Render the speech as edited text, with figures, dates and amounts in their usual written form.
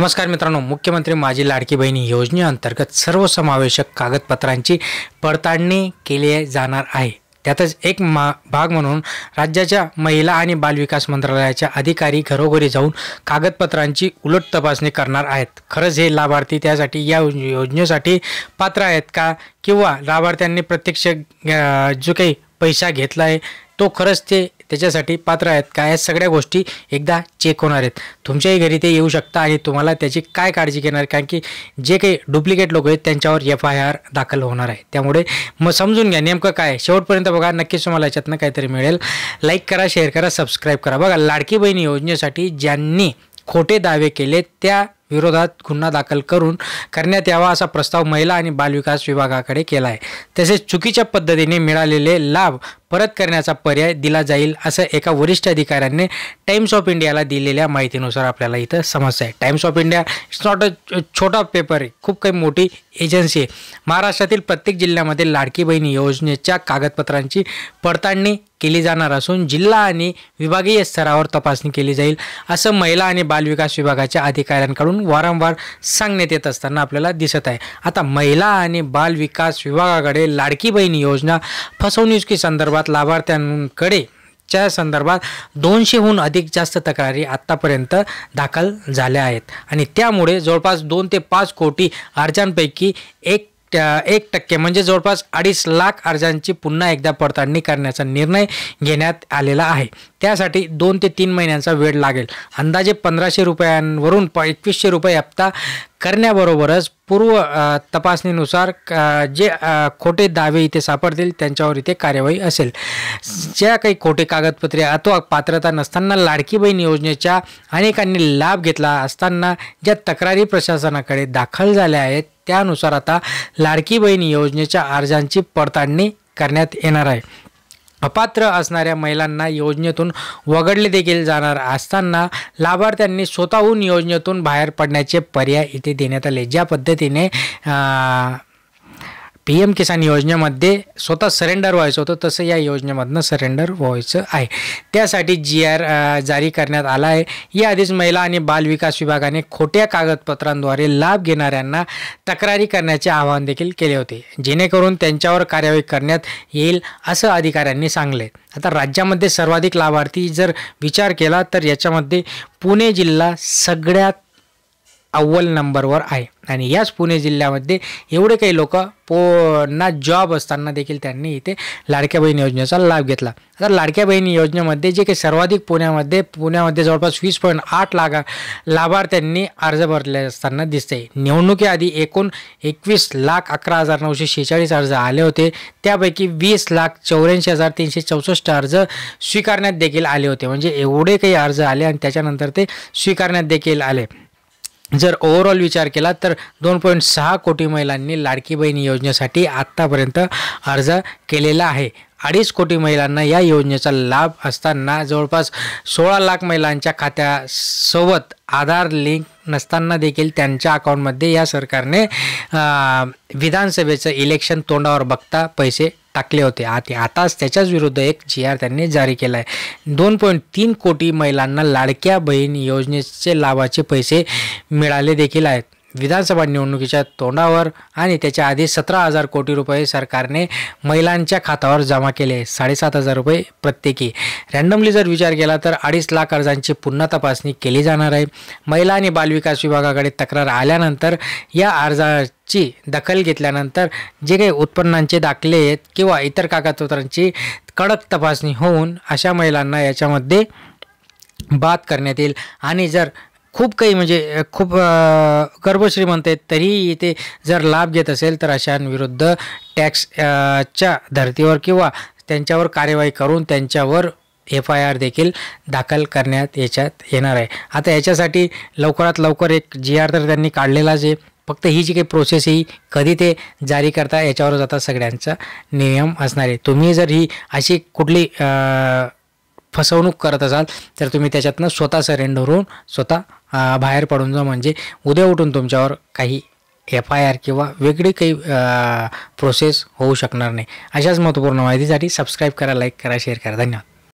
नमस्कार मित्रांनो, मुख्यमंत्री माझी लाडकी बहिणी योजनेअंतर्गत सर्वसमावेशक कागदपत्रांची पडताळणी केली जाणार आहे। त्यातच एक भाग म्हणून राज्याच्या महिला आणि बालविकास मंत्रालयाच्या अधिकारी घरोघरी जाऊन कागदपत्रांची उलट तपासणी करणार आहेत। खरंच हे लाभार्थी त्यासाठी या योजनेसाठी पात्र आहेत का, किंवा लाभार्थ्यांनी प्रत्यक्ष जो काही पैसा घेतला आहे तो खरंच ते त्याच्यासाठी पात्र आहेत का, या सगळ्या गोष्टी एकदा चेक होणार आहेत। तुमच्याही घरी ते येऊ शकता आणि तुम्हाला त्याची काय काळजी घेणार, कारण की जे काही डुप्लिकेट लोक आहेत त्यांच्यावर FIR दाखल होणार आहे। त्यामुळे मग समजून घ्या नेमकं काय, शेवटपर्यंत बघा, नक्कीच तुम्हाला याच्यातनं काहीतरी मिळेल। लाईक करा, शेअर करा, सबस्क्राईब करा। बघा, लाडकी बहीण योजनेसाठी ज्यांनी खोटे दावे केले त्या विरोधात गुन्हा दाखल करण्यात यावा असा प्रस्ताव महिला आणि बालविकास विभागाकडे केला आहे। तसेच चुकीच्या पद्धतीने मिळालेले लाभ परत करण्याचा पर्याय दिला जाईल असं एका वरिष्ठ अधिकाऱ्याने टाइम्स ऑफ इंडियाला दिलेल्या माहितीनुसार आपल्याला इथं समजतं आहे। Times of India it's not a छोटा पेपर आहे, खूप काही मोठी एजन्सी आहे। महाराष्ट्रातील प्रत्येक जिल्ह्यामध्ये लाडकी बहीण योजनेच्या कागदपत्रांची पडताळणी केली जाणार असून जिल्हा आणि विभागीय स्तरावर तपासणी केली जाईल असं महिला आणि बालविकास विभागाच्या अधिकाऱ्यांकडून वारंवार सांगण्यात येत असताना आपल्याला दिसत आहे। आता महिला आणि बालविकास विभागाकडे लाडकी बहीण योजना फसवणुकी संदर्भात लाभार्थ्यांकडे च्या संदर्भात 200हून अधिक जास्त तक्रारी आतापर्यंत दाखल झाल्या आहेत आणि त्यामुळे जवळपास 2 ते 5 कोटी अर्जांपैकी 1% म्हणजे जवळपास 2.5 लाख अर्जांची पुन्हा एकदा पडताळणी करण्याचा निर्णय घेण्यात आलेला आहे। त्यासाठी 2 ते 3 महिन्यांचा वेळ लागेल। अंदाजे 1500 रुपयांवरून 2100 रुपये हप्ता करण्याबरोबरच पूर्व तपासणीनुसार जे खोटे दावे इथे सापडतील त्यांच्यावर इथे कार्यवाही असेल। ज्या काही खोटे कागदपत्रे अथवा पात्रता नसताना लाडकी बहीण योजनेच्या अनेकांनी लाभ घेतला असताना ज्या तक्रारी प्रशासनाकडे दाखल झाल्या आहेत त्यानुसार आता लाडकी बहीण योजनेच्या अर्जांची पडताळणी करण्यात येणार आहे। अपात्र असणाऱ्या महिलांना योजनेतून वगळले देखील जाणार असताना लाभार्थ्यांनी स्वतःहून योजनेतून बाहेर पडण्याचे पर्याय इथे देण्यात आले। ज्या पद्धतीने PM किसान योजनेमध्ये स्वतः सरेंडर व्हायचं होतं तसं या योजनेमधनं सरेंडर व्हायचं आहे। त्यासाठी GR जारी करण्यात आला आहे। याआधीच महिला आणि बालविकास विभागाने खोट्या कागदपत्रांद्वारे लाभ घेणाऱ्यांना तक्रारी करण्याचे आवाहन देखील केले होते, जेणेकरून त्यांच्यावर कार्यवाही करण्यात येईल असं अधिकाऱ्यांनी सांगले। आता राज्यामध्ये सर्वाधिक लाभार्थी जर विचार केला तर याच्यामध्ये पुणे जिल्हा सगळ्यात अव्वल नंबरवर आहे आणि याच पुणे जिल्ह्यामध्ये एवढे काही लोक ना जॉब असताना देखील त्यांनी इथे लाडक्या बहीण योजनेचा लाभ घेतला। आता लाडक्या बहीण योजनेमध्ये जे काही सर्वाधिक पुण्यामध्ये जवळपास 20.8 लाख लाभार्थ्यांनी अर्ज भरले असताना दिसते। निवडणुकीआधी एकूण 21,11,946 अर्ज आले होते, त्यापैकी 20,84,364 अर्ज स्वीकारण्यात देखील आले होते। म्हणजे एवढे काही अर्ज आले आणि त्याच्यानंतर ते स्वीकारण्यात देखील आले। जर ओव्हरऑल विचार केला तर 2.6 कोटी महिलांनी लाडकी बहीण योजनेसाठी आत्तापर्यंत अर्ज केलेला आहे। 2.5 कोटी महिलांना या योजनेचा लाभ असताना जवळपास 16 लाख महिलांच्या खात्यासोबत आधार लिंक नसताना देखील त्यांच्या अकाउंटमध्ये या सरकारने विधानसभेचं इलेक्शन तोंडावर बघता पैसे टाकले होते। आताच त्याच्याच विरुद्ध एक GR त्यांनी जारी केला आहे। 2.3 कोटी महिलांना लाडक्या बहीण योजनेचे लाभाचे पैसे मिळाले देखील आहेत। विधानसभा निवडणुकीच्या तोंडावर आणि त्याच्या आधी 17,000 कोटी रुपये सरकारने महिलांच्या खात्यावर जमा केले, 7,500 रुपये प्रत्येकी। रँडमली जर विचार केला तर 2.5 लाख अर्जांची पुन्हा तपासणी केली जाणार आहे। महिला आणि बालविकास विभागाकडे तक्रार आल्यानंतर या अर्जाची दखल घेतल्यानंतर जे काही उत्पन्नांचे दाखले आहेत किंवा इतर कागदपत्रांची कडक तपासणी होऊन अशा महिलांना याच्यामध्ये बाद करण्यात येईल। आणि जर खूप काही म्हणजे खूप गर्भश्रीमंत आहेत तरीही इथे जर लाभ घेत असेल तर अशांविरुद्ध टॅक्सच्या धर्तीवर किंवा त्यांच्यावर कार्यवाही करून त्यांच्यावर FIR देखील दाखल करण्यात येणार आहे। आता याच्यासाठी लवकरात लवकर एक GR तर त्यांनी काढलेलाच आहे, फक्त ही जी काही प्रोसेस ही कधी ते जारी करता याच्यावरच आता सगळ्यांचा नियम असणार आहे। तुम्ही जर ही अशी कुठली फसवणूक करत असाल तर तुम्ही त्याच्यातनं स्वतः सरेंडर होऊन स्वतः बाहेर पडून जा, म्हणजे उद्या उठून तुमच्यावर काही FIR किंवा वेगळी काही प्रोसेस होऊ शकणार नाही। अशाच महत्त्वपूर्ण माहितीसाठी सबस्क्राईब करा, लाईक करा, शेअर करा। धन्यवाद।